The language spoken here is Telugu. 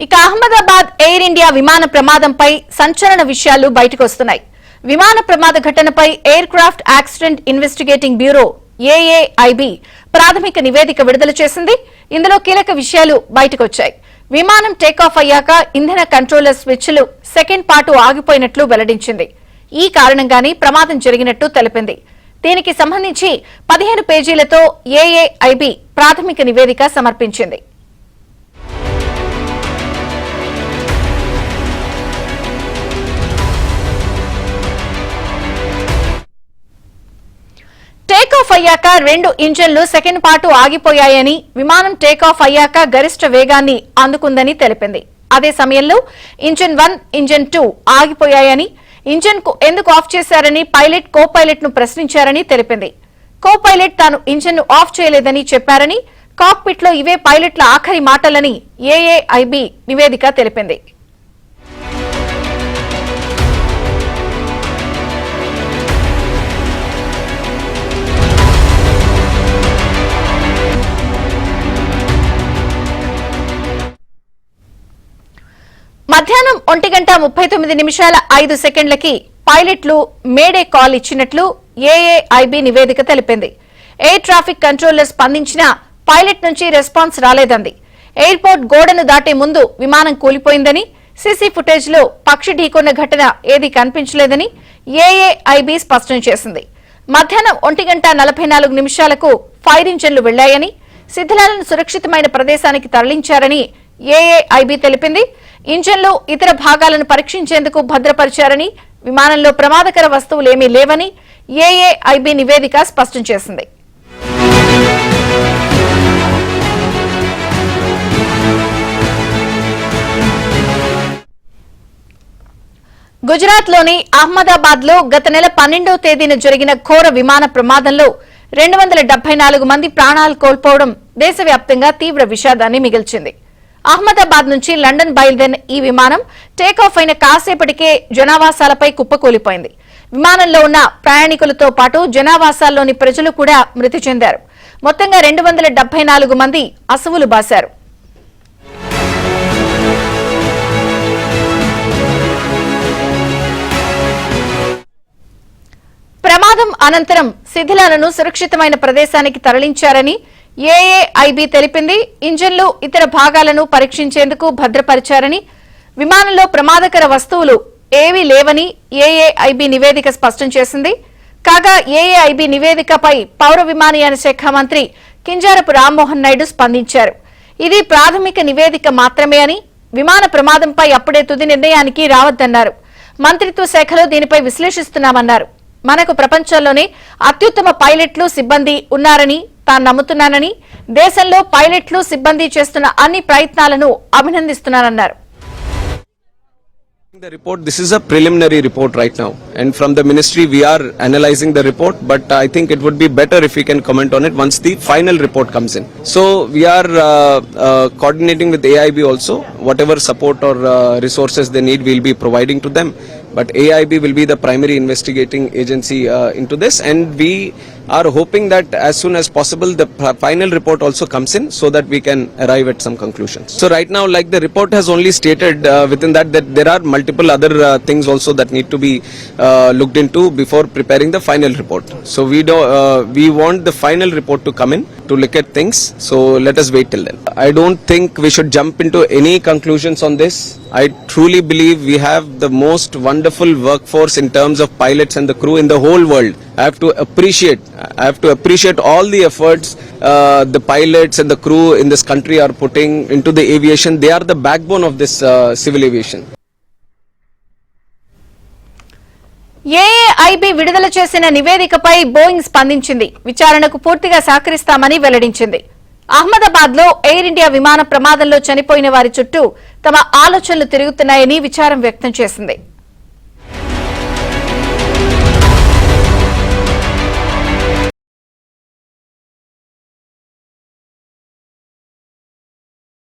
ఇక అహ్మదాబాద్ ఎయిర్ ఇండియా విమాన ప్రమాదంపై సంచలన విషయాలు బయటకు వస్తున్నాయి. విమాన ప్రమాద ఘటనపై air craft accident investigating bureau AAIB ప్రాథమిక నివేదిక విడుదల చేసింది. ఇందులో కీలక విషయాలు బయటకు వచ్చాయి. విమానం టేకాఫ్ అయ్యాక ఇంధన కంట్రోలర్ స్విచ్లు సెకండ్ పాటు ఆగిపోయినట్లు వెల్లడించింది. ఈ కారణంగానే ప్రమాదం జరిగినట్టు తెలిపింది. దీనికి సంబంధించి 15 పేజీలతో AAIB ప్రాథమిక నివేదిక సమర్పించింది. టేకాఫ్ అయ్యాక 2 ఇంజన్లు సెకండ్ పాటు ఆగిపోయాయని, విమానం టేకాఫ్ అయ్యాక గరిష్ట వేగాన్ని అందుకుందని తెలిపింది. అదే సమయంలో ఇంజన్ 1, ఇంజన్ 2 ఆగిపోయాయని, ఇంజన్ కు ఎందుకు ఆఫ్ చేశారని పైలట్ కో పైలట్ ను ప్రశ్నించారని తెలిపింది. కో పైలట్ తాను ఇంజన్ ను ఆఫ్ చేయలేదని చెప్పారని, కాక్పిట్ లో ఇవే పైలట్ల ఆఖరి మాటలని AAIB నివేదిక తెలిపింది. మధ్యాహ్నం 1:39:05 పైలట్లు మేడే కాల్ ఇచ్చినట్లు AAIB నివేదిక తెలిపింది. ఎయిర్ ట్రాఫిక్ కంట్రోలర్ స్పందించినా పైలట్ నుంచి రెస్పాన్స్ రాలేదంది. ఎయిర్పోర్ట్ గోడను దాటే ముందు విమానం కూలిపోయిందని, సీసీ ఫుటేజ్ లో పక్షి ఢీకొన్న ఘటన ఏదీ కనిపించలేదని AAIB స్పష్టం చేసింది. మధ్యాహ్నం 1:44 ఫైర్ ఇంజన్లు వెళ్లాయని, శిథిలాలను సురక్షితమైన ప్రదేశానికి తరలించారని AAIB తెలిపింది. ఇంజన్లు ఇతర భాగాలను పరీక్షించేందుకు భద్రపరిచారని, విమానంలో ప్రమాదకర వస్తువులేమీ లేవని AAIB నివేదిక స్పష్టం చేసింది. గుజరాత్ లోని అహ్మదాబాద్ లో గత నెల 12వ తేదీన జరిగిన ఘోర విమాన ప్రమాదంలో 274 మంది ప్రాణాలు కోల్పోవడం దేశవ్యాప్తంగా తీవ్ర విషాదాన్ని మిగిల్చింది. అహ్మదాబాద్ నుంచి లండన్ బయలుదేరిన ఈ విమానం టేకాఫ్ అయిన కాసేపటికే జనావాసాలపై కుప్పకూలిపోయింది. విమానంలో ఉన్న ప్రయాణికులతో పాటు జనావాసాల్లోని ప్రజలు కూడా మృతి చెందారు. మొత్తంగా 274 మంది అసువులు బాశారు. ప్రమాదం అనంతరం శిథిలాలను సురక్షితమైన ప్రదేశానికి తరలించారని AAIB తెలిపింది. ఇంజన్లు ఇతర భాగాలను పరీక్షించేందుకు భద్రపరిచారని, విమానంలో ప్రమాదకర వస్తువులు ఏవీ లేవని AAIB నివేదిక స్పష్టం చేసింది. కాగా AAIB నివేదికపై పౌర విమానయాన శాఖ మంత్రి కింజారపు రామ్మోహన్ నాయుడు స్పందించారు. ఇది ప్రాథమిక నివేదిక మాత్రమే అని, విమాన ప్రమాదంపై అప్పుడే తుది నిర్ణయానికి రావద్దన్నారు. మంత్రిత్వ శాఖలో దీనిపై విశ్లేషిస్తున్నామన్నారు. మనకు ప్రపంచంలోనే అత్యుత్తమ పైలట్లు, సిబ్బంది ఉన్నారని తాను నమ్ముతున్నానని, దేశంలో పైలట్లు, సిబ్బంది చేస్తున్న అన్ని ప్రయత్నాలను అభినందిస్తున్నానన్నారు. The report, this is a preliminary report right now, and from the ministry we are analyzing the report, but I think it would be better if we can comment on it once the final report comes in. So we are coordinating with AIB also. Whatever support or resources they need, we will be providing to them, but AIB will be the primary investigating agency into this, and we are hoping that as soon as possible the final report also comes in so that we can arrive at some conclusions. So right now, like the report has only stated within that there are multiple other things also that need to be looked into before preparing the final report. So we want the final report to come in to look at things, so let us wait till then. I don't think we should jump into any conclusions on this. I truly believe we have the most wonderful workforce in terms of pilots and the crew in the whole world. I have to appreciate all the efforts the pilots and the crew in this country are putting into the aviation. They are the backbone of this civil aviation. AAIB విడుదల చేసిన నివేదికపై బోయింగ్ స్పందించింది. విచారణకు పూర్తిగా సహకరిస్తామని వెల్లడించింది. అహ్మదాబాద్ లో ఎయిర్ ఇండియా విమాన ప్రమాదంలో చనిపోయిన వారి చుట్టూ తమ ఆలోచనలు తిరుగుతున్నాయని విచారం వ్యక్తం చేసింది.